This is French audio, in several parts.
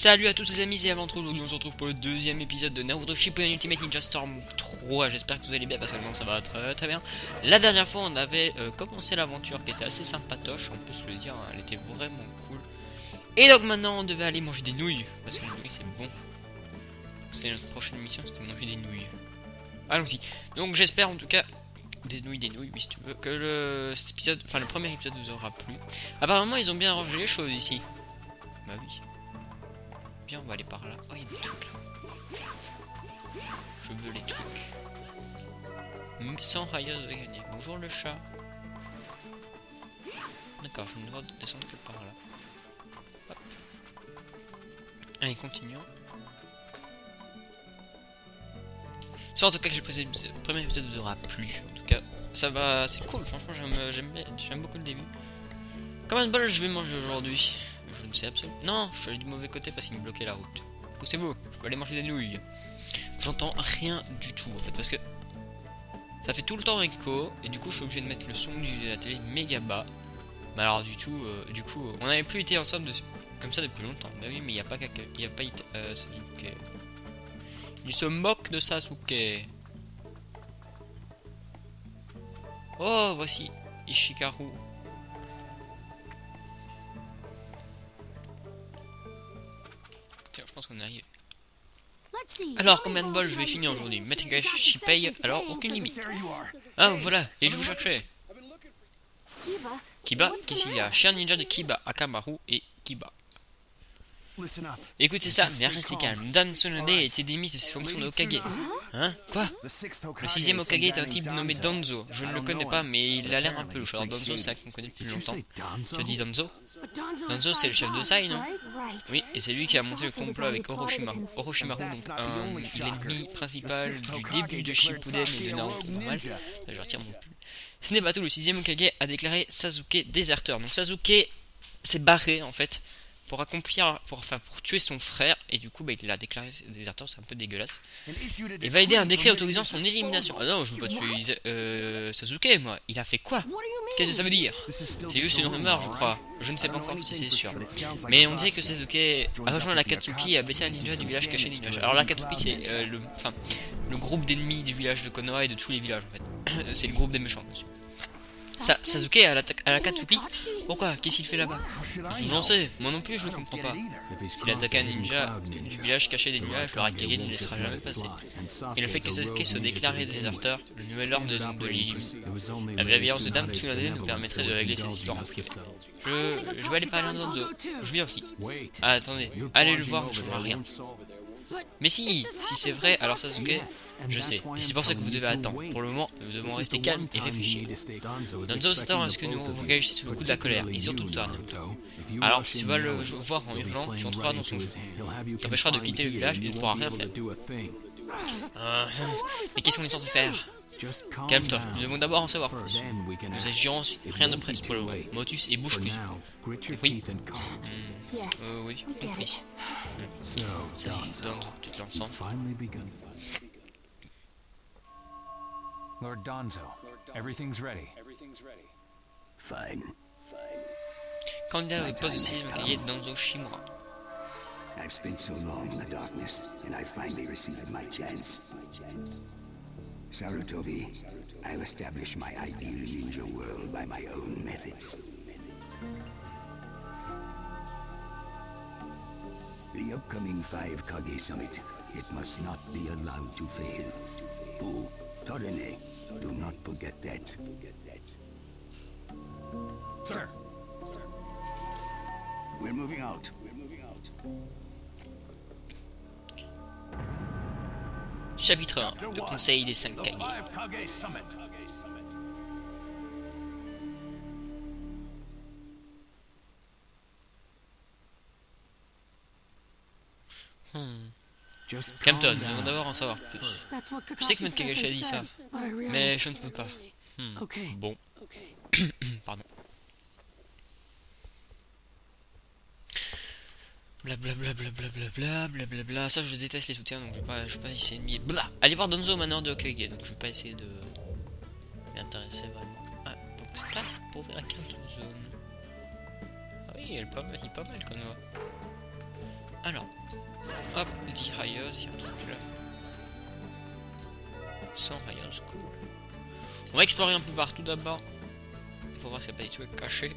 Salut à tous les amis, c'est Aventure. Aujourd'hui on se retrouve pour le deuxième épisode de Naruto Shippuden Ultimate Ninja Storm 3. J'espère que vous allez bien, personnellement ça va très bien. La dernière fois on avait commencé l'aventure qui était assez sympatoche, on peut se le dire, hein, elle était vraiment cool. Et donc maintenant on devait aller manger des nouilles, parce que les nouilles c'est bon. C'est notre prochaine mission, c'était manger des nouilles. Allons-y. Donc j'espère en tout cas, des nouilles, oui si tu veux, que cet épisode, enfin le premier épisode vous aura plu. Apparemment ils ont bien arrangé les choses ici. Bah oui. Bien, on va aller par là. Oh, il y a des trucs là. Je veux les trucs. Sans Raya de gagner. Bonjour le chat. D'accord, je ne dois descendre que par là. Hop. Allez, continuons. J'espère en tout cas que le premier épisode vous aura plu. En tout cas, ça va, c'est cool. Franchement, j'aime beaucoup le début. Combien de bols je vais manger aujourd'hui? Je ne sais absolument. Non, je suis allé du mauvais côté parce qu'il me bloquait la route. Poussez-vous, je peux aller manger des nouilles. J'entends rien du tout en fait parce que ça fait tout le temps écho et du coup je suis obligé de mettre le son de la télé méga bas. Mais alors du coup on n'avait plus été ensemble comme ça depuis longtemps. Bah oui, mais il n'y a pas Sasuke. Il se moque de Sasuke. Oh, voici Ishikaru. Tiens, je pense qu'on est arrivé. Alors, combien de bols je vais finir aujourd'hui? Metagashi paye, alors aucune limite. Ah, voilà, et je vous cherchais. Kiba, qu'est-ce qu'il y a? Chien ninja de Kiba, Akamaru et Kiba. Écoutez ça, mais restez calme. Dan Tsunade a été démise de ses fonctions de Hokage. Hein? Quoi? Le sixième Hokage est un type nommé Danzo. Je ne le connais pas, mais il a l'air un peu louche. Alors Danzo, c'est un qu'on connaît depuis longtemps. Tu dis Danzo? Danzo, c'est le chef de Sai, non? Oui, et c'est lui qui a monté le complot avec Orochimaru. Orochimaru, donc l'ennemi principal du début de Shippuden et de Naruto. Normal. Je retire mon pull. Ce n'est pas tout, le sixième Hokage a déclaré Sasuke déserteur. Donc Sasuke s'est barré en fait pour accomplir, pour tuer son frère, et du coup il l'a déclaré déserteur, c'est un peu dégueulasse. Il va aider un décret autorisant son élimination. Ah non, je veux pas tuer Sasuke, moi. Il a fait quoi? Qu'est-ce que ça veut dire? C'est juste une rumeur, je crois. Je ne sais pas encore si c'est sûr. Mais on dirait que Sasuke a rejoint l'Akatsuki et a baissé un ninja du village caché des nuages. Alors l'Akatsuki c'est le groupe d'ennemis du village de Konoha et de tous les villages en fait. C'est le groupe des méchants dessus. Sasuke à l'Akatsuki? Pourquoi? Qu'est-ce qu'il fait là-bas? J'en sais, moi non plus je ne comprends pas. S'il attaque un ninja du village caché des nuages, le Raikage ne laissera jamais passer. Et le fait que Sasuke soit déclaré déserteur, le nouvel ordre de l'illume. La bienveillance de Dame Tsunade nous permettrait de régler ces histoires en privé. Je vais aller parler à Danzo. Je viens aussi. Ah, attendez, allez le voir, je vois rien. Mais si c'est vrai, alors Sasuke, je sais, et c'est pour ça que vous devez attendre. Pour le moment, nous devons rester calmes et réfléchir. Danzo s'attend à ce que nous vous réagissions sous le coup de la colère, et surtout toi, Naruto. Alors, si tu vas le voir en hurlant, tu entreras dans son jeu. T'empêcheras de quitter le village et ne pourras rien faire. Mais qu'est-ce qu'on est censé faire? Calme-toi, nous devons d'abord en savoir plus. Nous agirons ensuite, rien ne presse pour le moment. Motus et bouche cousue. Oui. Oui, compris. Ça y donne toute l'ensemble. Lord Danzo, everything's ready. Fine. Candidat au poste de 6e Hokage, Danzo Shimura. I've spent so long in the darkness, and I finally received my chance. Sarutobi, I'll establish my ideal ninja world by my own methods. The upcoming 5 Kage Summit, it must not be allowed to fail. Oh, Torene, do not forget that. Sir. We're moving out. Chapitre 1, le conseil des 5 Kage. Calme-toi, nous devons d'abord en savoir plus. Je sais que notre Kagashi a dit ça, mais je ne peux pas. Bon. Pardon. Blablabla. Ça, je déteste les soutiens, donc je vais pas essayer de m'y... Blah. Allez voir Danzo Manor de Hokage, donc je vais pas essayer de m'intéresser vraiment. Ah, donc c'est là pour ouvrir la carte de zone. Ah oui, il est pas mal Konoha. Alors, hop, 10 Rayos, il y a un truc là. 100 Rayos, cool. On va explorer un peu partout d'abord. Faut voir s'il n'y a pas des trucs cachés.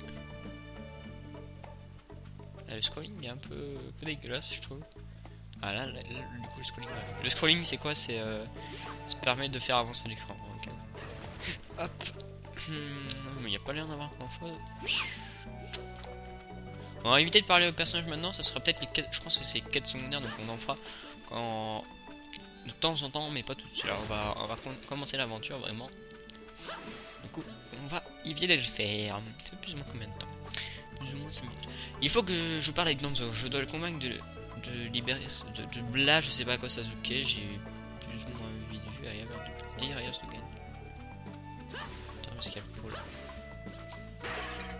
Là, le scrolling est un peu dégueulasse, je trouve. Ah là, du coup, le scrolling. Ouais. Le scrolling, c'est quoi? C'est ça permet de faire avancer l'écran. Okay. Hop. Mais il n'y a pas l'air d'avoir grand chose. On va éviter de parler au personnage maintenant. Ça sera peut-être les quêtes. Je pense que c'est quêtes secondaires, donc on en fera quand de temps en temps, mais pas tout de suite. On va commencer l'aventure vraiment. Du coup, on va éviter de le faire. Ça fait plus ou moins combien de temps? Plus ou moins 5 minutes. Il faut que je parle avec Danzo. Je dois le convaincre de libérer de Bla, je sais pas quoi Sasuke. J'ai plus ou moins vu ailleurs de dire ailleurs de gagner. Attends, est-ce qu'il y a le pôle?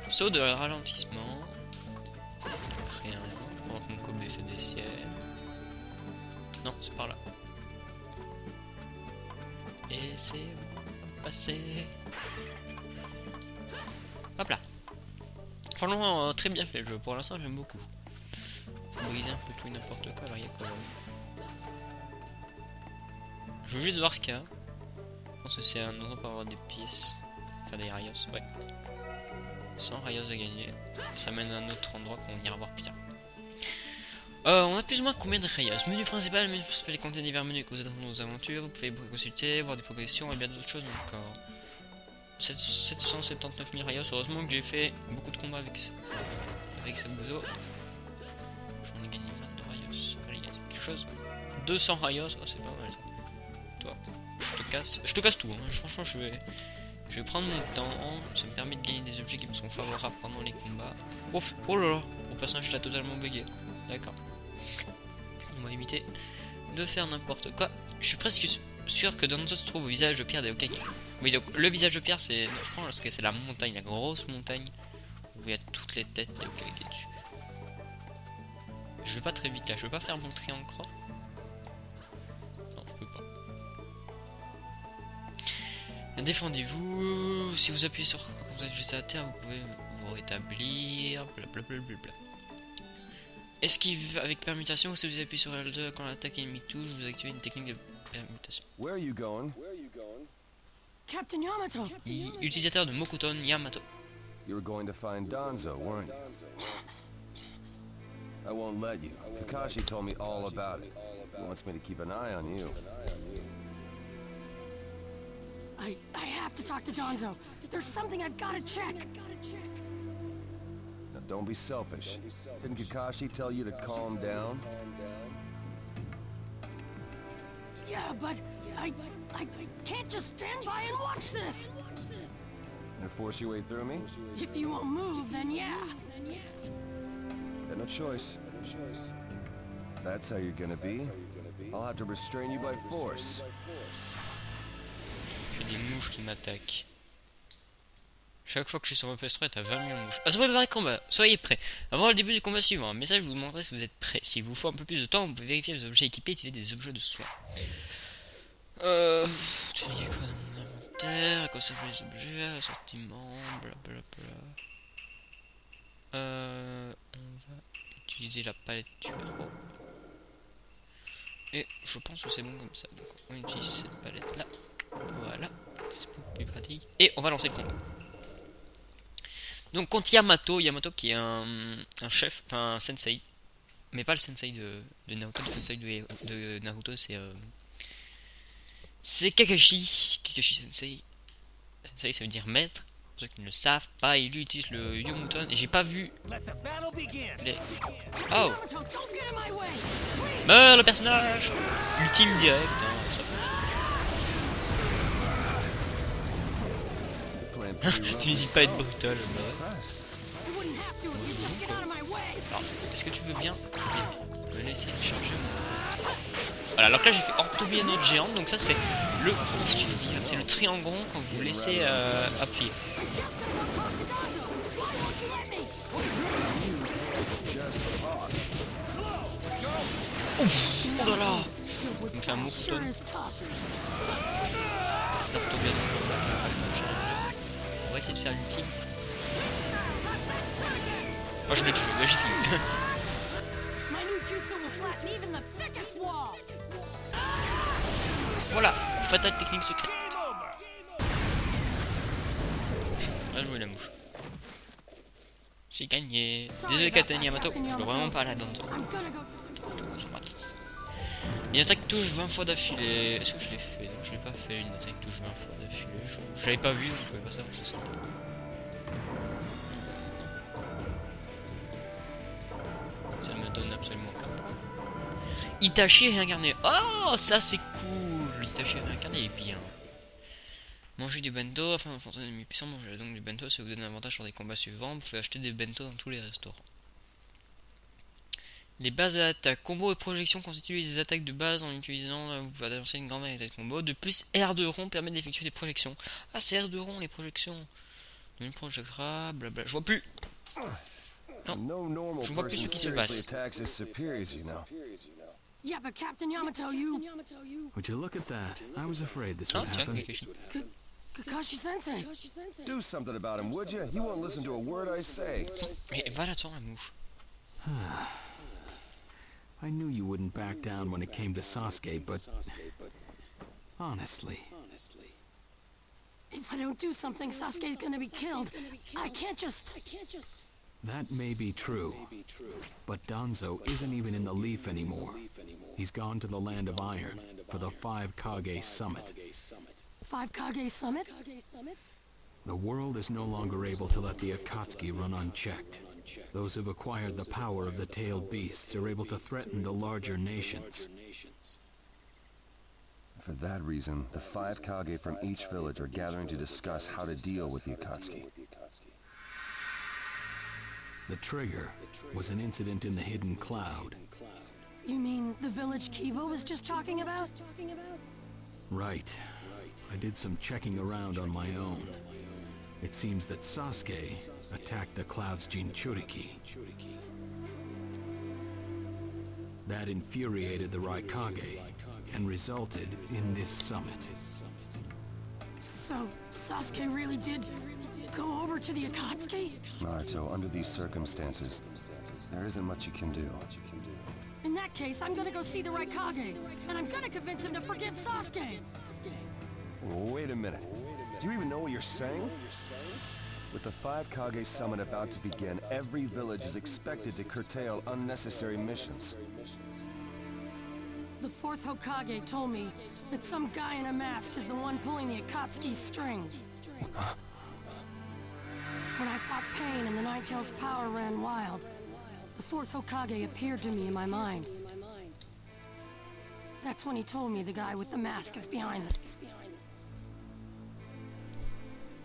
Saut de ralentissement. Rien. Pendant que mon Kobe fait des sièges. Non, c'est par là. Et c'est passé. Hop là. Franchement, très bien fait le jeu. Pour l'instant, j'aime beaucoup. Faut briser un peu tout et n'importe quoi. Alors, il y a quoi là? Je veux juste voir ce qu'il y a. Je pense que c'est un endroit pour avoir des pièces. Enfin, des rayos, ouais. 100 rayos à gagner. Ça mène à un autre endroit qu'on ira voir plus tard. On a plus ou moins combien de rayos? Menu principal et contient divers menus que vous êtes dans nos aventures. Vous pouvez consulter, voir des progressions et bien d'autres choses encore. 779 000 rayos. Heureusement que j'ai fait beaucoup de combats avec Sabuzo. J'en ai gagné 22 rayos. Allez, il y a quelque chose. 200 rayos, oh, c'est pas mal ça. Toi, je te casse tout. Hein. Franchement, je vais prendre mon temps. Ça me permet de gagner des objets qui me sont favorables pendant les combats. Ouf, oh là là, mon personnage a totalement bugué. D'accord. On va éviter de faire n'importe quoi. Je suis presque sûr que Danzo se trouve au visage de pierre des Hokage. Oui, donc le visage de pierre, c'est, je pense que c'est la montagne, la grosse montagne où il y a toutes les têtes des Hokage dessus. Je vais pas très vite là, je vais pas faire mon triangle croix. Non, je peux pas. Défendez-vous. Si vous appuyez sur quand vous êtes jeté à terre, vous pouvez vous rétablir. Blablabla. Esquive avec permutation. Si vous appuyez sur L2 quand l'attaque ennemie touche, vous activez une technique de permutation. Where are you going? Captain Yamato. Utilisateur de Mokuton Yamato. You were going to find Danzo, weren't you? I won't let you. Kakashi told me all about it. He wants me to keep an eye on you. I have to talk to Danzo. There's something I've got to check. Now don't be selfish. Didn't Kakashi tell you to calm down? Yeah, but I can't just stand by and watch this. Gonna force your way through me? If you won't move, then yeah. Got no choice. If that's how you're gonna be, I'll have to restrain you by force. J'ai des mouches qui m'attaquent. Chaque fois que je suis sur mon PS3, t'as 20 000 mouches. Ah, ça préparer le combat, soyez prêts. Avant le début du combat suivant, un message vous demanderait si vous êtes prêts. S'il vous faut un peu plus de temps, vous pouvez vérifier les objets équipés et utiliser des objets de soin. Il y a quoi dans mon inventaire? À quoi ça fait les objets? Assortiment, blablabla. On va utiliser la palette du héros. Et je pense que c'est bon comme ça. Donc on utilise cette palette là. Voilà, c'est beaucoup plus pratique. Et on va lancer le combat. Donc contre Yamato qui est un chef, enfin un sensei. Mais pas le sensei de Naruto, le sensei de Naruto c'est Kakashi. Kakashi sensei. Sensei ça veut dire maître. Pour ceux qui ne le savent pas, il utilise le Yomuton. Et j'ai pas vu les... Oh, meurt le personnage. Ultime direct hein, tu n'hésites pas à être brutal. Alors, est-ce que tu veux bien me laisser charger mon... Voilà, alors que là j'ai fait orthobie à notre géante, donc ça c'est le... C'est le triangle rond quand vous laissez appuyer. Ouf, oh là là. Il me fait un Mokuton. Orthobie à notre géante. On va essayer de faire l'ultime. Oh, je l'ai touché, là j'ai fini. Not even the thickest wall. Voilà, fatale technique secrète. Bien joué la mouche. J'ai gagné. Désolé Captain Yamato, je veux vraiment pas la Danzo. I'm gonna go. Je rate. Une attaque touche 20 fois d'affilée. Est-ce que je l'ai fait? Non, je l'ai pas fait une attaque touche 20 fois d'affilée. Je l'avais pas vu donc je pouvais pas savoir si c'était. Ça me donne absolument aucun point. Itachi réincarné. Oh, ça c'est cool. Itachi réincarné est bien. Manger du bento afin d'enfoncer un ennemi puissant. Manger donc du bento, ça vous donne un avantage sur des combats suivants. Vous pouvez acheter des bento dans tous les restaurants. Les bases de l'attaque. Combo et projection constituent des attaques de base en utilisant. Vous pouvez lancer une grande variété de combos. De plus, R2 rond permet d'effectuer des projections. Ah, c'est R2 rond les projections. Une projectera, blabla. Je vois plus. Non, je vois plus ce qui se passe. Yeah, but Captain Yamato, you... Would you look at that? I was afraid this Ah, would tiens, happen. Kakashi. Kakashi-sensei. Do something about him, would you? He won't listen to a word I say. Mais va là-dedans la mouche. I knew you wouldn't back down when it came to Sasuke, but honestly, If I don't do something, Sasuke's gonna be killed. I can't just... that may be true. But Danzo isn't even in the Leaf anymore. He's gone to the Land of Iron for the 5 Kage Summit. 5 Kage Summit? The world is no longer able to let the Akatsuki run unchecked. Those who've acquired the power of the tailed beasts are able to threaten the larger nations. For that reason, the 5 Kage from each village are gathering to discuss how to deal with the Akatsuki. The trigger was an incident in the Hidden Cloud. You mean the village Kiva was just talking about? Right. I did some checking around on my own. It seems that Sasuke attacked the Cloud's Jinchuriki. That infuriated the Raikage and resulted in this summit. So, Sasuke really did go over to the Akatsuki? Naruto, under these circumstances, there isn't much you can do. In that case, I'm gonna go see the Raikage, and I'm gonna convince him to forgive Sasuke! Wait a minute. Do you even know what you're saying? With the 5 Kage summit about to begin, every village is expected to curtail unnecessary missions. The 4th Hokage told me that some guy in a mask is the one pulling the Akatsuki's strings. When I fought Pain and the Nine-Tails' power ran wild, the 4th Hokage appeared to me in my mind. That's when he told me the guy with the mask is behind this.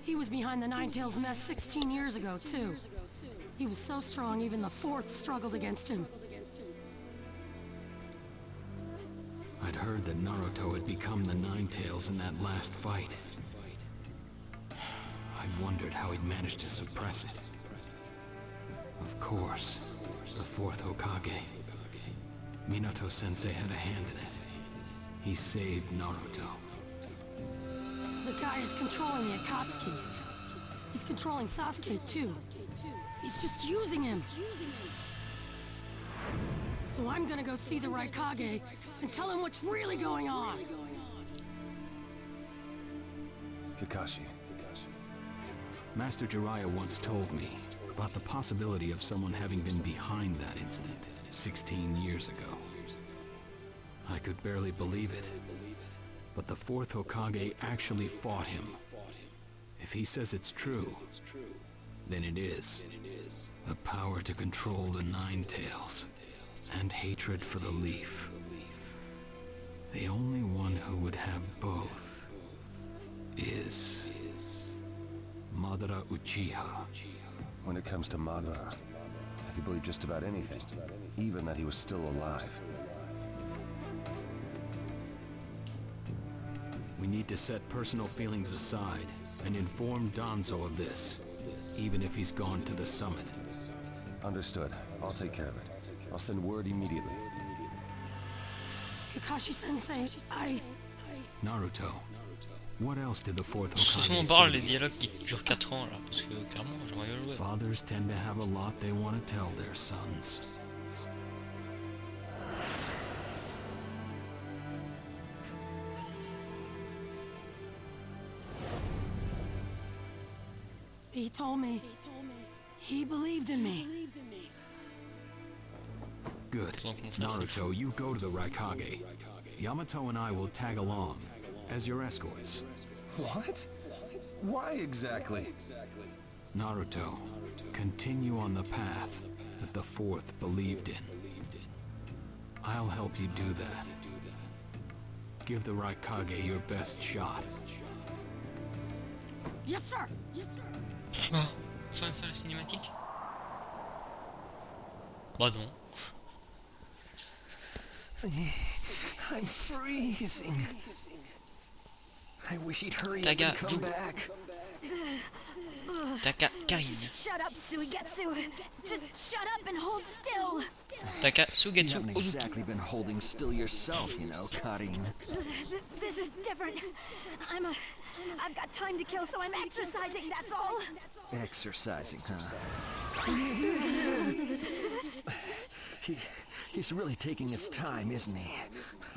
He was behind the Nine-Tails mess 16 years ago, too. He was so strong, even the 4th struggled against him. I'd heard that Naruto had become the Nine-Tails in that last fight. I wondered how he'd managed to suppress it. Of course, the 4th Hokage. Minato-sensei had a hand in it. He saved Naruto. The guy is controlling the Akatsuki. He's controlling Sasuke, too. He's just using him. So I'm gonna go see the Raikage and tell him what's really going on. Kakashi. Master Jiraiya once told me about the possibility of someone having been behind that incident 16 years ago. I could barely believe it, but the 4th Hokage actually fought him. If he says it's true, then it is. The power to control the Nine-Tails, and hatred for the Leaf. The only one who would have both is Madara Uchiha. When it comes to Madara, I could believe just about anything, even that he was still alive. We need to set personal feelings aside and inform Danzo of this, even if he's gone to the summit. Understood. I'll take care of it. I'll send word immediately. Kakashi-sensei, Naruto, what else did the 4th De toute façon, on Hokage parle say? des dialogues qui durent 4 ans là, parce que clairement, j'aimerais bien jouer. Fathers tend to have a lot they want to tell their sons. He told me. He believed in me. Good. Naruto, you go to the Raikage. Yamato and I will tag along as your escorts. What? Why exactly? Naruto, continue on the path that the Fourth believed in. I'll help you do that. Give the Raikage your best shot. Yes, sir. Yes, sir. Ah, ça va faire la cinématique? Bah non. I'm freezing. I wish he'd hurry up Taga, and come Jugo. back. Taka, Karine. Shut up, Suigetsu. Just shut up and hold still. Taka, You Sugetsu, haven't Ozuki. exactly been holding still yourself, you know, Karin. This is different. I've got time to kill, so I'm exercising, that's all. Exercising, huh? He's really taking his time, isn't he?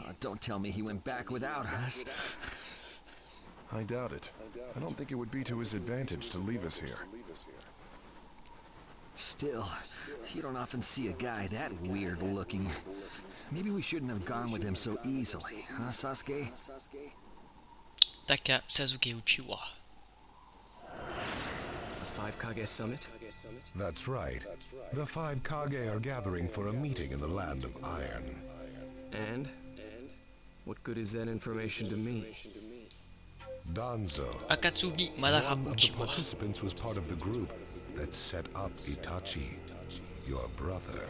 Oh, don't tell me he went back without us. I doubt it. I don't think it would be to his advantage to leave us here. Still, you don't often see a guy that weird looking. Maybe we shouldn't have gone with him so easily, huh, Sasuke? Taka, Sasuke, Uchiwa. The Five Kage Summit? That's right. The Five Kage are gathering for a meeting in the Land of Iron. And? What good is that information to me? Danzo, Akatsuki, one Madara, of the Uchiwa. participants, was part of the group that set up Itachi, your brother.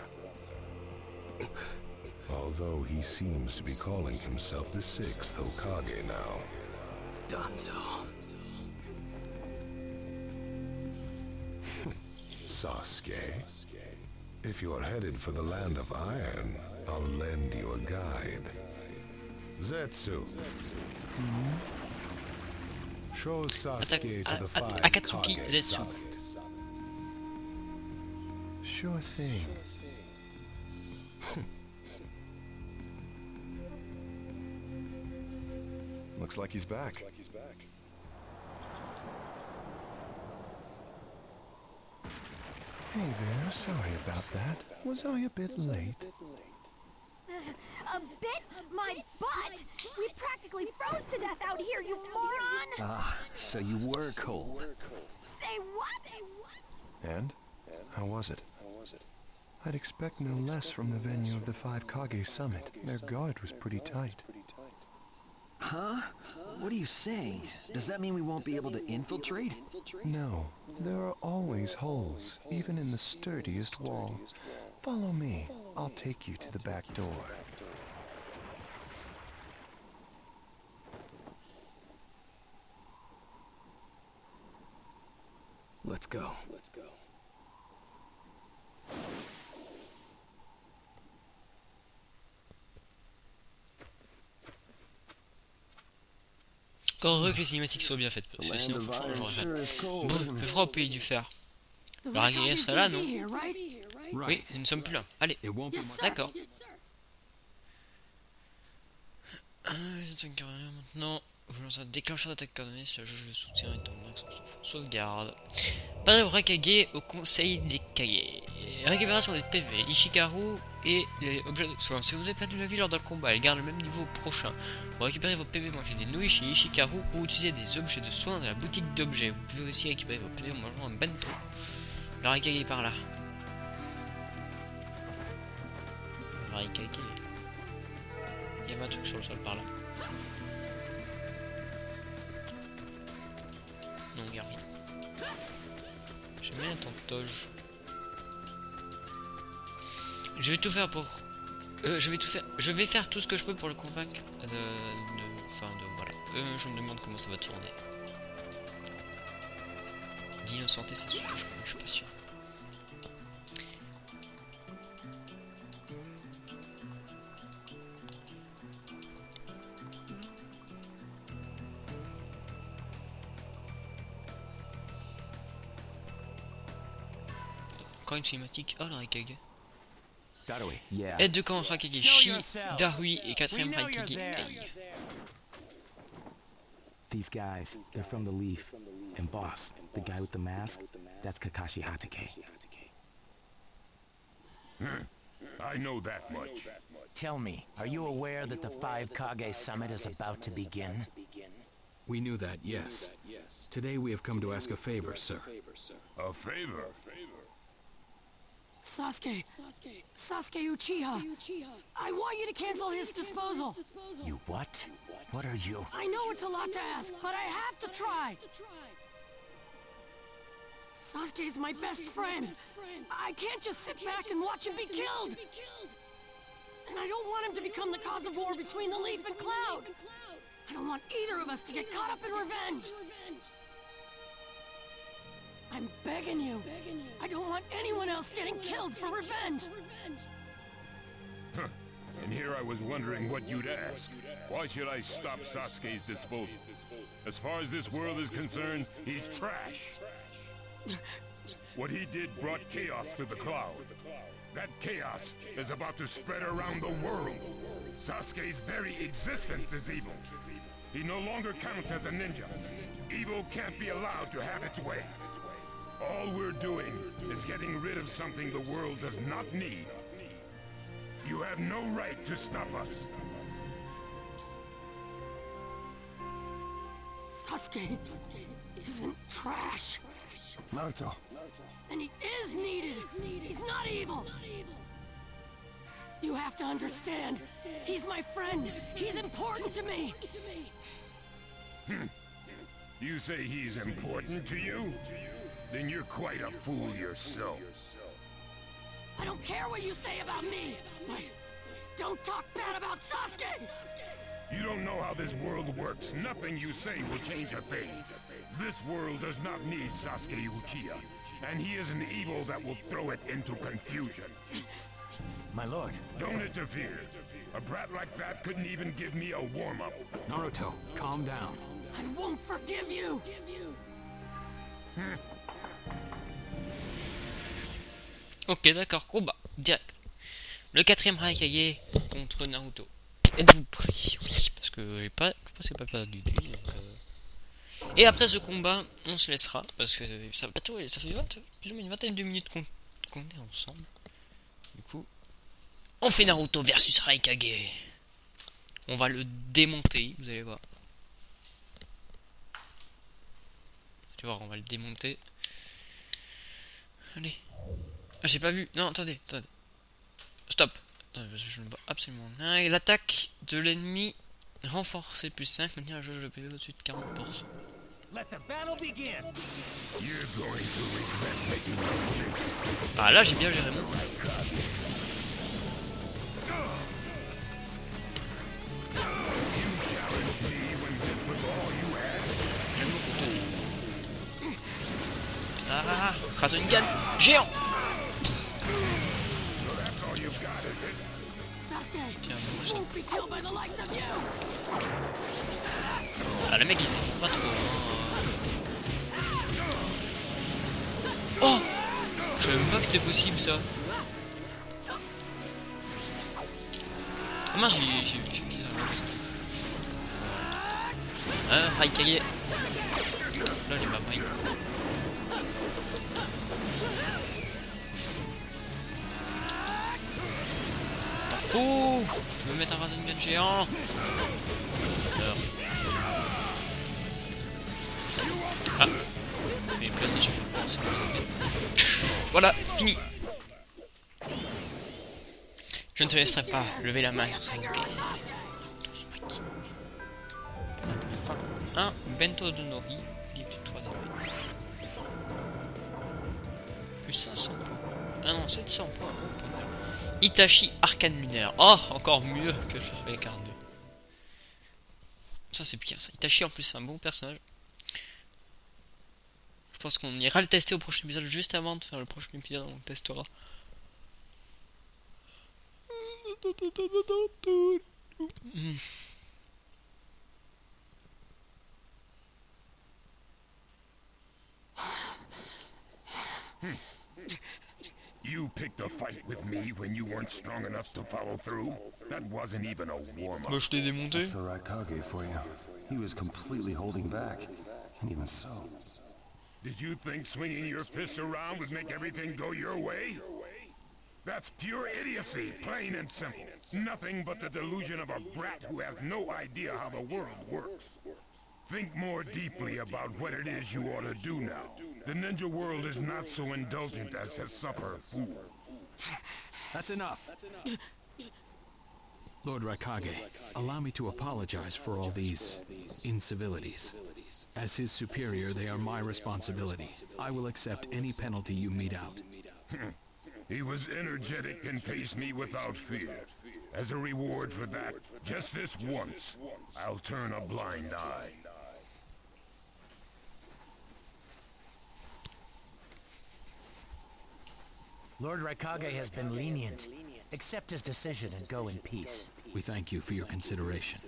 Although he seems to be calling himself the sixth Hokage now. Danzo. Sasuke, if you're headed for the Land of Iron, I'll lend you a guide. Zetsu. Show Sasuke to the Five Akatsuki, Kage Zetsu. Summit. Sure thing. Looks like he's back. Hey there, sorry about that. Was I a bit late? A bit? My butt! We practically froze to death out here, you moron! Ah, so you were cold. Say what? And? How was it? I'd expect no less from the venue of the Five Kage Summit. Their guard was pretty tight. Huh? What are you saying? Does that mean we won't be able to infiltrate? No, there are always holes, even in the sturdiest wall. Follow me. I'll take you to the back door. Let's go. Encore heureux que les cinématiques soient bien faites, parce que sinon franchement j'aurais fait. Bon, le fera au pays du fer. The Le Raikage Raikage's sera là, gonna non? be here, right? Oui, nous ne sommes plus là. Allez, It won't be Yes, much. sir. d'accord. Yes, sir. Maintenant, vous lancez un déclencheur d'attaque coordonnée si la jauge de soutien est en max en sauvegarde. Pas de Raikage au conseil des Kage. Récupération des PV, Ishikaru et les objets de soin. Si vous avez perdu la vie lors d'un combat, elle garde le même niveau au prochain. Pour récupérer vos PV, mangez des nouilles chez Ishikaru ou utilisez des objets de soin dans la boutique d'objets. Vous pouvez aussi récupérer vos PV en mangeant un bento. Le Raikage est par là. Le Raikage. Il y avait un truc sur le sol par là. Non, il y a rien. J'aime bien ton toge. Je vais tout faire pour... Je vais faire tout ce que je peux pour le convaincre voilà. Je me demande comment ça va tourner. D'innocenté, c'est sûr que je suis pas sûr. Encore une cinématique. Oh, le Raikage. Yeah. Aide de camp Raikage Shi, Darui et 4ème Raikage Ai. These guys, they're from the Leaf. And boss, the guy with the mask, that's Kakashi Hatake. I know that much. Tell me, are you aware that the Five Kage Summit is about to begin? We knew that, yes. Today we have come to ask a favor, sir. A favor? Sasuke Uchiha. I want you to cancel his disposal. You what? What are you? I know it's a lot to ask, but I have to try. Sasuke is my best friend. I can't just sit back and watch him be killed. And I don't want him to become the cause of war between the Leaf and Cloud. I don't want either of us to get caught up in revenge. I'm begging you. I don't want anyone else getting killed for revenge. Huh. And here I was wondering what you'd ask. Why should I stop Sasuke's disposal? As far as this world is concerned, he's trash. What he did brought chaos to the Cloud. That chaos is about to spread around the world. Sasuke's very existence is evil. He no longer counts as a ninja. Evil can't be allowed to have its way. All we're doing is getting rid of something the world does not need. You have no right to stop us. Sasuke isn't trash. Naruto. And he is needed. He's not evil. You have to understand. He's my friend. He's important to me. You say he's important to you? Then you're quite a fool yourself. I don't care what you say about me. But don't talk bad about Sasuke. You don't know how this world works. Nothing you say will change a thing. This world does not need Sasuke Uchiha, and he is an evil that will throw it into confusion. My lord. Don't interfere. A brat like that couldn't even give me a warm-up. Naruto, calm down. I won't forgive you. Ok, d'accord, combat, direct. Le 4ème Raikage contre Naruto. Êtes-vous prêts? Oui, parce que j'ai pas, je pense que pas perdu. Et après ce combat, on se laissera, parce que ça, ça fait plus ou moins une vingtaine de minutes qu'on est ensemble. Du coup, on fait Naruto versus Raikage. On va le démonter, vous allez voir. Vous allez voir, on va le démonter. Allez. Ah, j'ai pas vu. Non, attendez. Stop. Attendez, je ne vois absolument rien. Et l'attaque de l'ennemi renforcée plus 5. Maintenir la jauge de PV au-dessus de 40%. Ah, là, j'ai bien géré mon. Ah, Rasengan géant. Tiens, bouge ça. Ah, le mec il se trompe pas trop. Oh, je savais même pas que c'était possible ça. Ah mince, j'ai vu qui ça. Ah, Raikage. Là, j'ai pas pris. Oh, je vais mettre un Rasengan géant. Ah, je vais placer chaque fois. Voilà, fini. Je ne te laisserai pas lever la main sur Sasuke. Un Bento de Nori, livre du 3 avril. Plus 500 points. Ah non, 700 points. Itachi Arcane Lunaire. Oh, encore mieux que avec Arne. Ça c'est bien ça. Itachi en plus c'est un bon personnage. Je pense qu'on ira le tester au prochain épisode. Juste avant de faire le prochain épisode, on le testera. You picked a fight with me when you weren't strong enough to follow through? That wasn't even a warm-up. Bah, je t'ai démonté. That's the Raikage for you. He was completely holding back. And even so... Did you think swinging your fists around would make everything go your way? That's pure idiocy, plain and simple. Nothing but the delusion of a brat who has no idea how the world works. Think more deeply about what it is you ought to do now. The ninja world is not so indulgent as to suffer fools. That's enough. Lord Raikage, allow me to apologize for all these incivilities. As his superior, they are my responsibility. I will accept any penalty you mete out. He was energetic and faced me without fear. As a reward for that, just this once, I'll turn a blind eye. Lord Raikage has been lenient. Accept his decision and go in peace. We thank you for your consideration.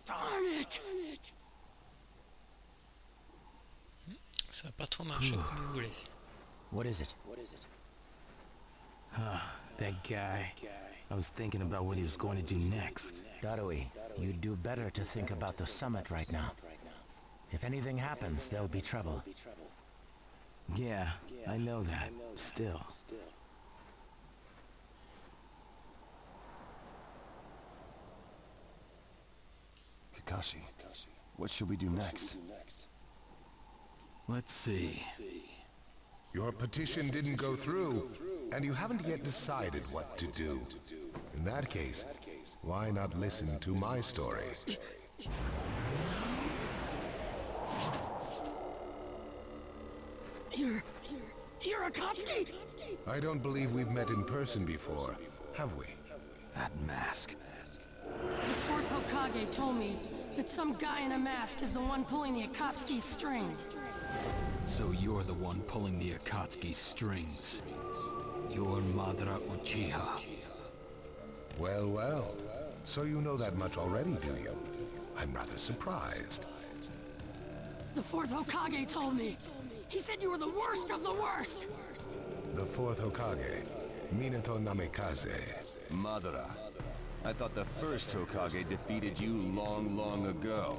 Darn it! Ça va pas trop marcher comme vous voulez. What is it? That guy. I was thinking about what he was going to do next. Darui, you'd do better to think about the summit right now. If anything happens, there'll be trouble. Yeah, I know that. Still. Kakashi, what should we do next? Let's see. Your petition didn't go through, and you haven't yet decided what to do. In that case, why not listen to my story? You're Akatsuki? I don't believe we've met in person before, have we? That mask. The fourth Hokage told me that some guy in a mask is the one pulling the Akatsuki's strings. So you're the one pulling the Akatsuki strings. You're Madara Uchiha. Well, well. So you know that much already, do you? I'm rather surprised. The fourth Hokage told me. He said you were the worst of the worst. The fourth Hokage, Minato Namikaze. Madara. I thought the first Hokage defeated you long ago.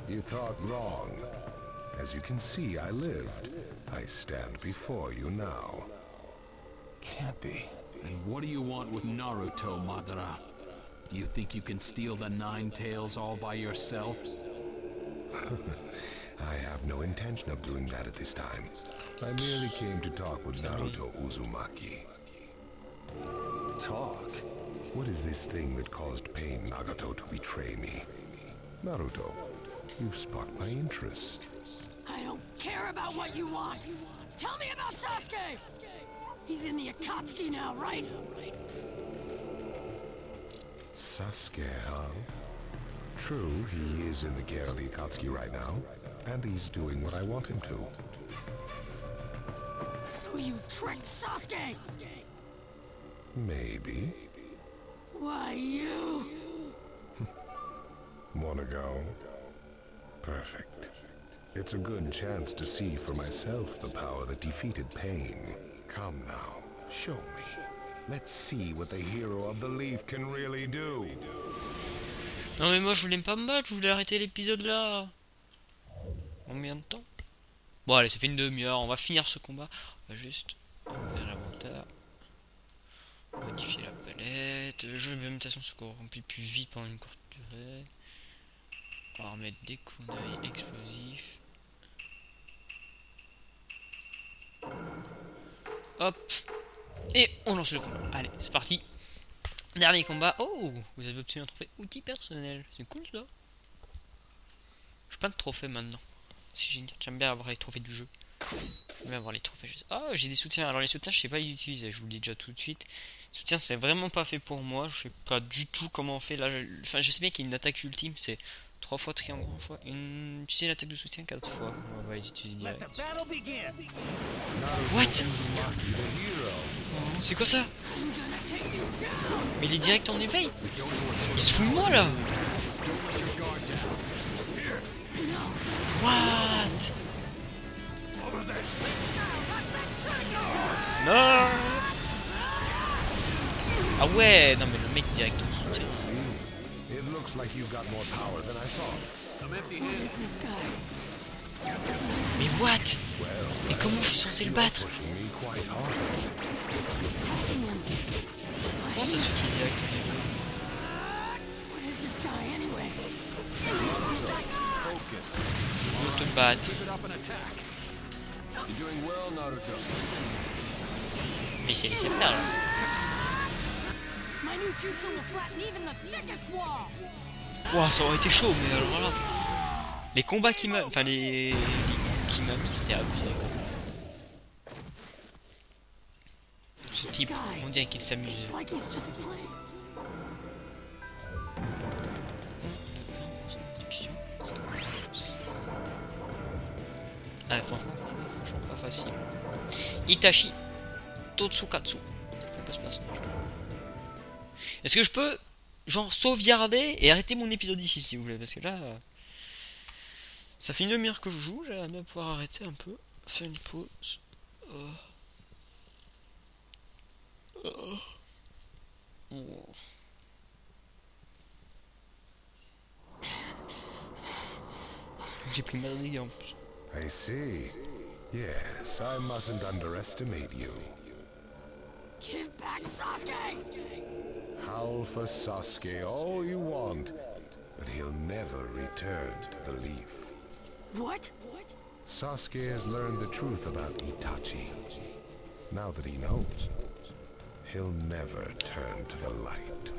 You thought wrong. As you can see, I lived. I stand before you now. Can't be. And what do you want with Naruto, Madara? Do you think you can steal the Nine Tails all by yourself? I have no intention of doing that at this time. I merely came to talk with Naruto Uzumaki. Talk? What is this thing that caused Pain Nagato to betray me? Naruto, you've sparked my interest. I don't care about what you want. Tell me about Sasuke! He's in the Akatsuki now, right? Sasuke, huh? True, he is in the care of the Akatsuki right now, and he's doing what I want him to. So you tricked Sasuke! Maybe. Why, you... Wanna go? Perfect. It's a good chance to see for myself the power that defeated Pain. Come now, show me. Let's see what the hero of the leaf can really do. Non mais moi je voulais pas me battre, je voulais arrêter l'épisode là. Combien de temps? Bon allez, ça fait une demi-heure, on va finir ce combat. On va juste ouvrir l'inventaire. Modifier la palette. Le jeu de limitation se remplit plus vite pendant une courte durée. On va remettre des kunai explosifs. Hop. Et on lance le combat. Allez, c'est parti. Dernier combat. Oh, vous avez obtenu un trophée outil personnel. C'est cool ça. J'ai pas de trophée maintenant. C'est génial. J'aime bien avoir les trophées du jeu. J'aime bien avoir les trophées. Ah, j'ai des soutiens. Alors les soutiens, je sais pas les utiliser. Je vous le dis déjà tout de suite. Les soutiens, c'est vraiment pas fait pour moi. Je sais pas du tout comment on fait. Là, enfin, je sais bien qu'il y a une attaque ultime. C'est 3 fois triangle en fois. Tu sais l'attaque de soutien 4 fois. On va les utiliser direct. What? C'est quoi ça? Mais il est direct en éveil. Il se fout de moi là. What? Non. Ah ouais, non mais le mec direct en soutien. Looks like you've got more power than I thought. What is this guy? Mais what? Mais comment je suis censé le battre? Comment ça se fait qu'il est direct au niveau? What is this guy anyway? Je veux te battre. Mais c'est laissé faire là. My new jutsu will flatten even the thickest wall. Ouah, ça aurait été chaud, mais alors là. Les combats qui m'a. Enfin, les coups qui m'a mis, c'était abusé quoi. Ce type, on dirait qu'il s'amusait. Ah, franchement pas facile. Itachi Totsukatsu. Je passe pas ça. Est-ce que je peux, genre, sauvegarder et arrêter mon épisode ici, s'il vous plaît? Parce que là, ça fait une demi-heure que je joue, j'aimerais bien pouvoir arrêter un peu, faire une pause. J'ai pris ma dégâts en plus. I see. Yes, I mustn't underestimate you. Give back Sasuke! Howl for Sasuke all you want, but he'll never return to the Leaf. What? Sasuke has learned the truth about Itachi. Now that he knows, he'll never turn to the light.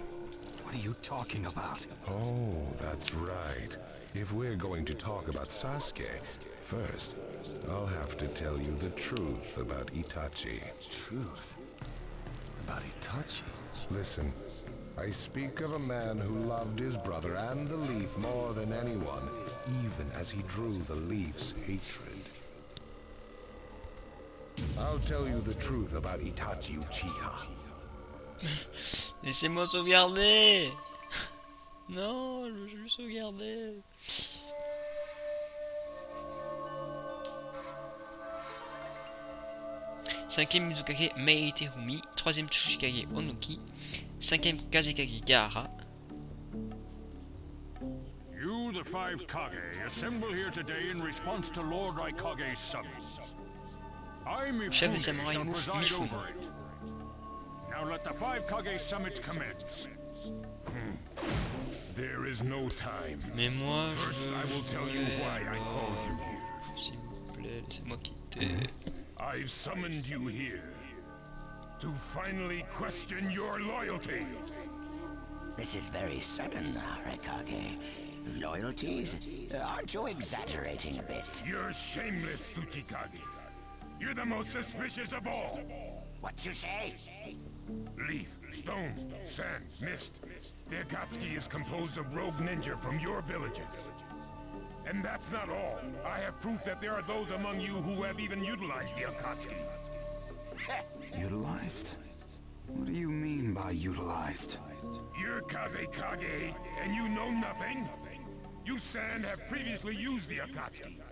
What are you talking about? Oh, that's right. If we're going to talk about Sasuke, first, I'll have to tell you the truth about Itachi. Truth? About Itachi? Listen, I speak of a man who loved his brother and the Leaf more than anyone, even as he drew the Leaf's hatred. I'll tell you the truth about Itachi Uchiha. Laissez-moi sauvegarder. Non, je veux sauvegarder. Cinquième Mizukage Meiterumi, troisième Tsuchikage Onuki, cinquième Kazekage Gaara. You, the five Kage, assemble here today in response to Lord Raikage's summons. I, Mifune, shall preside over it. Now let the five Kage summit commence. There is no time. Mais moi, First, I will tell you why I called you here. S'il vous plaît, laissez-moi quitter. I've summoned you here to finally question your loyalty. This is very sudden, Raikage. Loyalties? Aren't you exaggerating a bit? You're shameless, Tsuchikage. You're the most suspicious of all. What you say? Leaf, stone, sand, mist. The Akatsuki is composed of rogue ninja from your villages. And that's not all. I have proof that there are those among you who have even utilized the Akatsuki. Utilized? What do you mean by utilized? You're Kazekage, and you know nothing? You Sand have previously used the Akatsuki.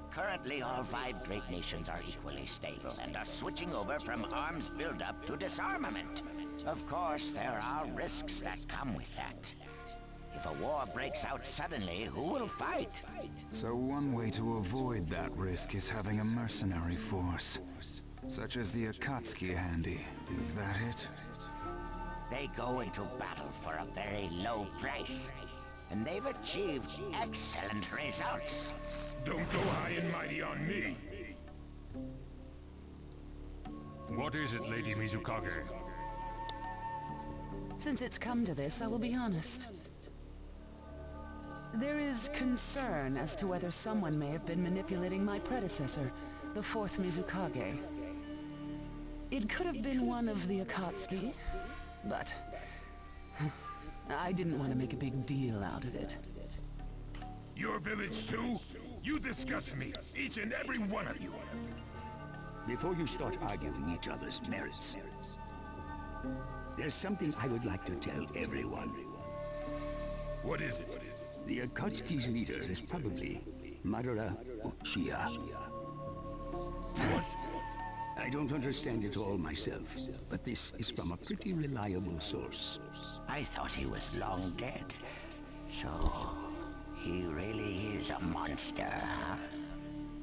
Currently, all five great nations are equally stable and are switching over from arms buildup to disarmament. Of course, there are risks that come with that. If a war breaks out suddenly, who will fight? So one way to avoid that risk is having a mercenary force, such as the Akatsuki handy. Is that it? They go into battle for a very low price, and they've achieved excellent results. Don't go high and mighty on me. What is it, Lady Mizukage? Since it's come to this, I will be honest. There is concern as to whether someone may have been manipulating my predecessor, the fourth Mizukage. It could have been one of the Akatsuki, but I didn't want to make a big deal out of it. Your village too? You disgust me, each and every one of you. Before you start arguing each other's merits, there's something I would like to tell everyone. What is it? The Akatsuki's leader is probably Madara Uchiha. What? I I don't understand it all myself, but this is from a pretty reliable source. I thought he was long dead. So, he really is a monster, huh?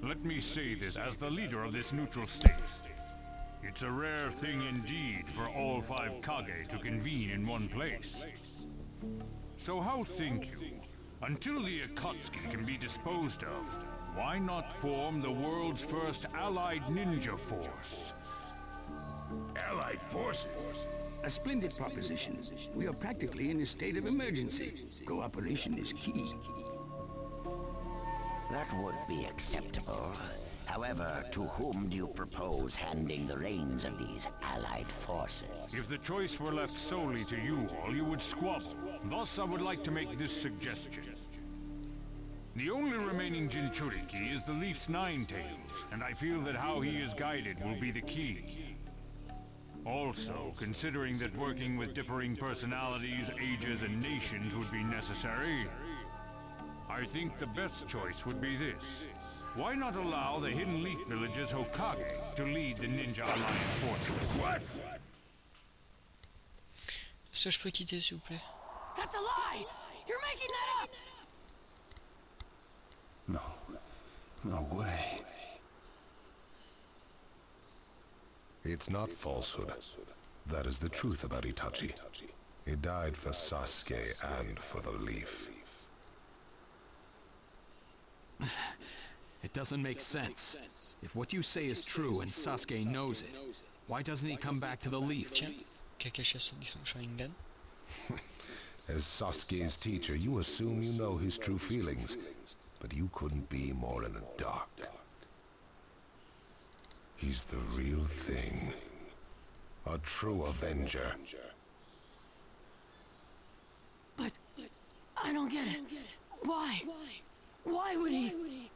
Let me say this as the leader of this neutral state. It's a rare thing indeed for all 5 Kage to convene in one place. So how think you? Until the Akatsuki can be disposed of, why not form the world's first allied ninja force? Allied force? A splendid proposition. We are practically in a state of emergency. Cooperation is key. That would be acceptable. However, to whom do you propose handing the reins of these allied forces? If the choice were left solely to you all, you would squabble. Thus, I would like to make this suggestion. The only remaining Jinchuriki is the Leaf's Nine-Tails, and I feel that how he is guided will be the key. Also, considering that working with differing personalities, ages, and nations would be necessary, I think the best choice would be this. Why not allow the Hidden Leaf Village's Hokage to lead the Ninja Alliance forces? What? Est-ce que je peux quitter, s'il vous plaît? That's a lie! You're making that up! No way. It's not falsehood. That is the truth about Itachi. He died for Sasuke and for the Leaf. It doesn't make sense. If what you say is true and Sasuke knows it, why doesn't he come back to the Leaf? Tiens, Kakashi a sorti son Sharingan. As Sasuke's teacher, you assume you know his true feelings, but you couldn't be more in the dark. He's the real thing. A true Avenger. But I don't get it. Why? Why would he?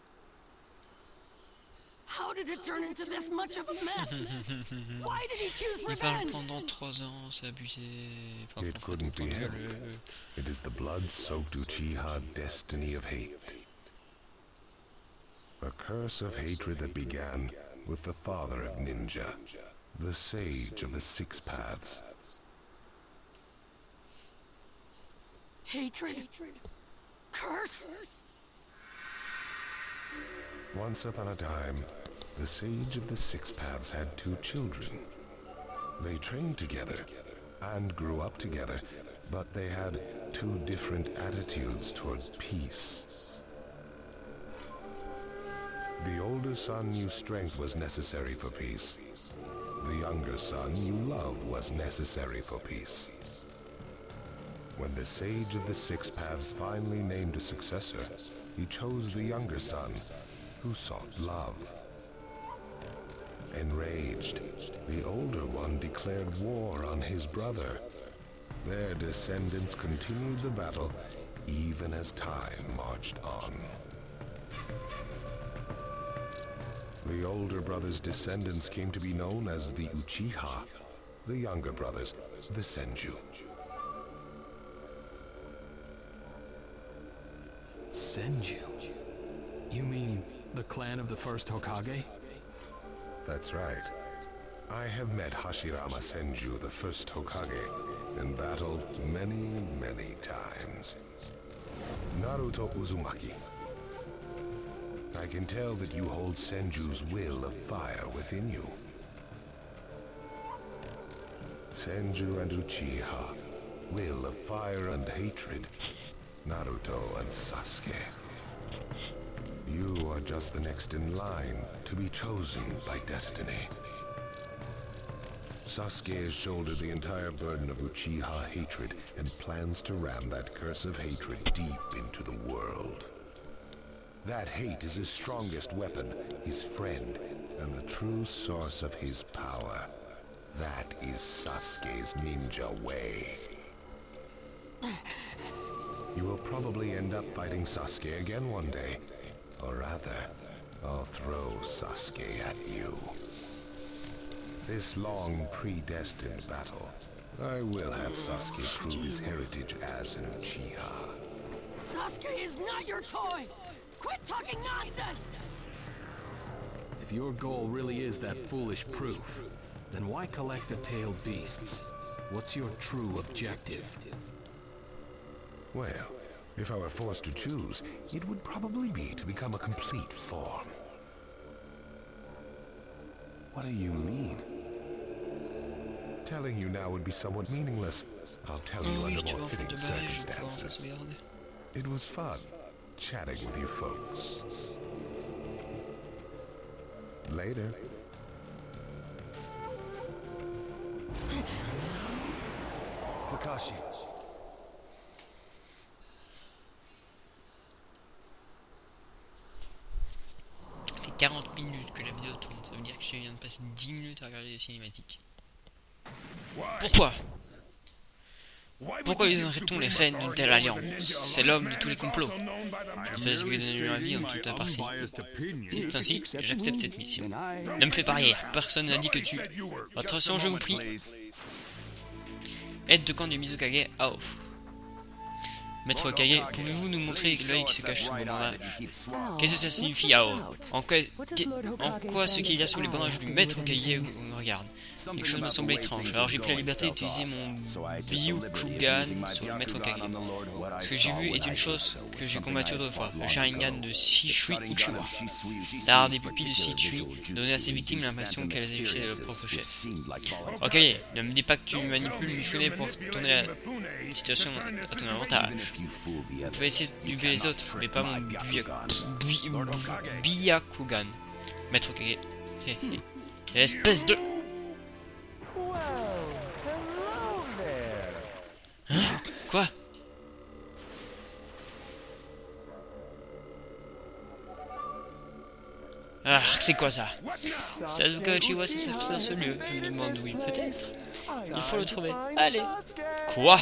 How did it turn into this much of a mess? Why did he choose Il parle revenge? pendant 3 ans, c'est abusé. It couldn't be him. It is the blood-soaked Uchiha destiny of hate. A curse of hatred that began with the father of ninja, the sage of the 6 paths. Hatred? Curse? Once upon a time, the sage of the 6 paths had 2 children. They trained together and grew up together, but they had 2 different attitudes towards peace. The older son knew strength was necessary for peace. The younger son knew love was necessary for peace. When the sage of the 6 paths finally named a successor, he chose the younger son, who sought love. Enraged, the older one declared war on his brother. Their descendants continued the battle, even as time marched on. The older brother's descendants came to be known as the Uchiha, the younger brothers, the Senju. Senju? You mean the clan of the first Hokage? That's right. I have met Hashirama Senju, the first Hokage, and battled many, many times. Naruto Uzumaki. I can tell that you hold Senju's will of fire within you. Senju and Uchiha, will of fire and hatred. Naruto and Sasuke. You are just the next in line to be chosen by destiny. Sasuke has shouldered the entire burden of Uchiha hatred and plans to ram that curse of hatred deep into the world. That hate is his strongest weapon, his friend, and the true source of his power. That is Sasuke's ninja way. You will probably end up fighting Sasuke again one day. Or rather, I'll throw Sasuke at you. This long, predestined battle, I will have Sasuke prove his heritage as an Uchiha. Sasuke is not your toy! Quit talking nonsense! If your goal really is that foolish proof, then why collect the tailed beasts? What's your true objective? Well, if I were forced to choose, it would probably be to become a complete form. What do you mean? Telling you now would be somewhat meaningless. I'll tell you under more fitting circumstances. It was fun chatting with you folks. Later. Kakashi. Ça fait 40 minutes que la vidéo tourne, ça veut dire que je viens de passer 10 minutes à regarder les cinématiques. Pourquoi? Pourquoi lui donnerait-on les rênes d'une telle alliance? C'est l'homme de tous les complots. Je fais ce que donne ma vie en toute impartialité. Si c'est ainsi, j'accepte cette mission. Ne me fais pas rire, personne n'a dit que tu... Attention, je vous prie. Aide de camp du Mizukage Ao. Maître Hokage, pouvez-vous nous montrer l'œil qui se cache sous vos bandages? Qu'est-ce que ça signifie, Ao? En quoi ce qu'il y a sous les bandages du Maître Hokage me regarde? Quelque chose me semble étrange, alors j'ai pris la liberté d'utiliser mon Byukugan sur le Maître Hokage. Ce que j'ai vu est une chose que j'ai combattue autrefois, le Sharingan de Shishui Uchiwa. L'art des pupilles de Shishui donnait à ses victimes l'impression qu'elles avaient leur propre chef. Hokage, ne me dis pas que tu manipules Mifune pour tourner la situation à ton avantage. Tu vas essayer de duper les autres, mais pas mon Byakugan. Maître Hokage. Espèce de... Hein? Quoi? Ah, c'est quoi ça? Sasuke Uchiwa, c'est ce lieu. Je me demande où il peut être. Il faut le trouver. Allez. Quoi?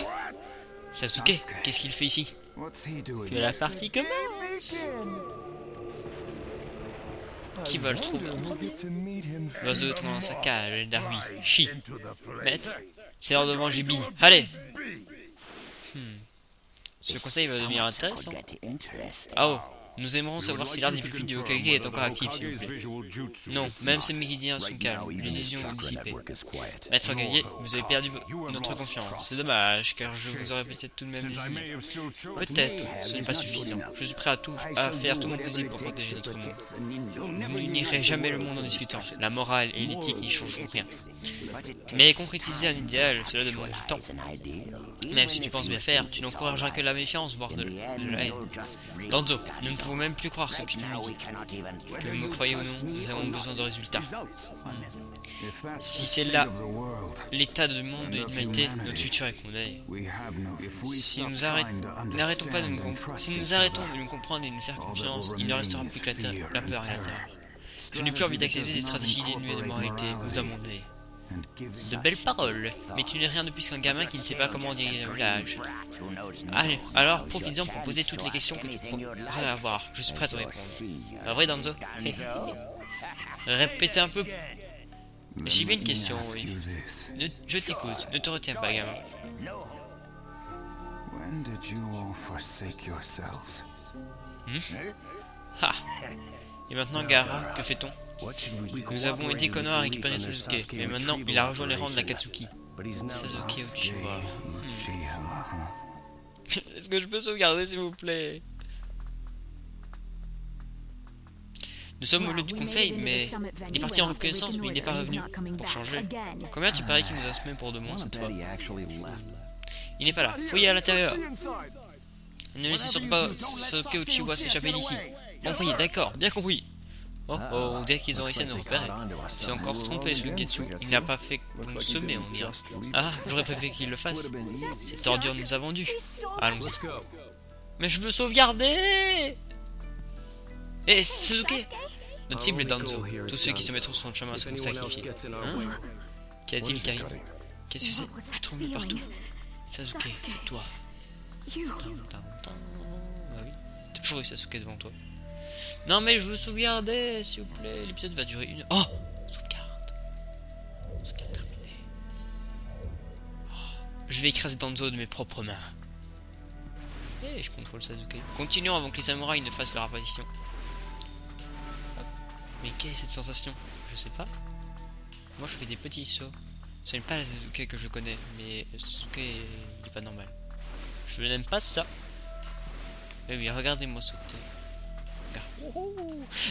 Sasuke, qu'est-ce qu'il fait ici? Que la partie commence. Qui va le trouver? L'oiseau est dans sa cage, Darby. Chi. Maître, c'est l'heure de manger Bi. Allez. Ce conseil va devenir intéressant. Oh, nous aimerons savoir si l'art des pupilles du Hokage est encore actif, s'il vous plaît. Non, même ces méridiens sont calmes, l'illusion est dissipée. Maître Hokage, vous avez perdu notre confiance. C'est dommage, car je vous aurais peut-être tout de même désigné. Peut-être, ce n'est pas suffisant. Je suis prêt à faire tout mon possible pour protéger notre monde. Vous n'unirez jamais le monde en discutant. La morale et l'éthique n'y changeront rien. Mais concrétiser un idéal, cela demande du temps. Même si tu penses bien faire, tu n'encourageras que la méfiance, voire de la haine. Danzo, nous ne pouvons même plus croire ce que tu nous dis. Que vous me croyez ou non, nous avons besoin de résultats. Si c'est là l'état du monde et de l'humanité, notre futur est condamné. Si nous arrêtons de nous comprendre et de nous faire confiance, il ne restera plus que la peur et la terreur. Je n'ai plus envie d'accepter des stratégies dénuées de moralité ou d'abandonner. De belles paroles, mais tu n'es rien de plus qu'un gamin qui ne sait pas comment diriger un village. Allez, alors profites-en pour poser toutes les questions que tu pourrais avoir. Je suis prêt à te répondre. Pas vrai, Danzo? Répétez un peu. J'ai bien une question, oui. Je t'écoute, ne te retiens pas, gamin. Ah. Et maintenant, Gaara, que fait-on? Nous avons aidé Konoha à récupérer Sasuke, mais maintenant il a rejoint les rangs de l'Akatsuki. Sasuke Uchiwa. Est-ce que je peux sauvegarder, s'il vous plaît? Nous sommes au lieu du conseil, mais il est parti en reconnaissance, mais il n'est pas revenu. Pour changer. Combien tu paries qu'il nous a semé pour de bon cette fois? Il n'est pas là. Fouillez à l'intérieur. Ne laissez surtout pas Sasuke Uchiwa s'échapper d'ici. Compris, d'accord, bien compris. Oh oh, dès qu'ils ont réussi à nous repérer. J'ai encore trompé sur le Ketsu. Il n'a pas fait qu'on semer, on dira. Ah, j'aurais préféré qu'il le fasse. Cette ordure nous a vendus. Allons-y. Mais je veux sauvegarder. Eh, Sasuke! Notre cible est Danzo. Tous ceux qui se mettront sur le chemin seront sacrifiés. Hein? Qu'y a-t-il, Kai? Qu'est-ce que c'est? Je tremble partout. Sasuke, toi. Ah oui. T'as toujours eu Sasuke devant toi. Non mais je veux sauvegarder, s'il vous plaît. L'épisode va durer une... Oh! Sauvegarde. Sauvegarde terminée. Oh. Je vais écraser Danzo de mes propres mains. Et je contrôle Sasuke. Continuons avant que les samouraïs ne fassent leur apparition. Mais quelle est cette sensation? Je sais pas. Moi je fais des petits sauts. Ce n'est pas la Sasuke que je connais, mais Sasuke il est pas normal. Je n'aime pas ça. Mais oui, regardez-moi sauter.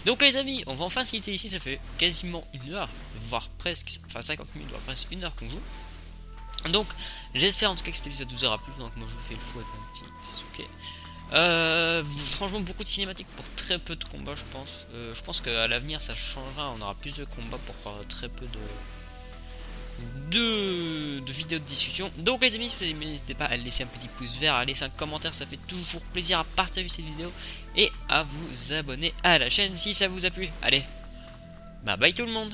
Donc les amis, on va enfin se quitter ici, ça fait quasiment 1 heure, voire presque, enfin 50 minutes, voire presque 1 heure qu'on joue. Donc j'espère en tout cas que cet épisode vous aura plu, donc moi je vous fais le fou avec un petit Sasuke. Franchement beaucoup de cinématiques pour très peu de combats je pense. Je pense qu'à l'avenir ça changera, on aura plus de combats pour très peu de vidéos de discussion. Donc les amis, si vous avez aimé, n'hésitez pas à laisser un petit pouce vert, à laisser un commentaire, ça fait toujours plaisir à partager cette vidéo et à vous abonner à la chaîne si ça vous a plu. Allez, bye bye tout le monde.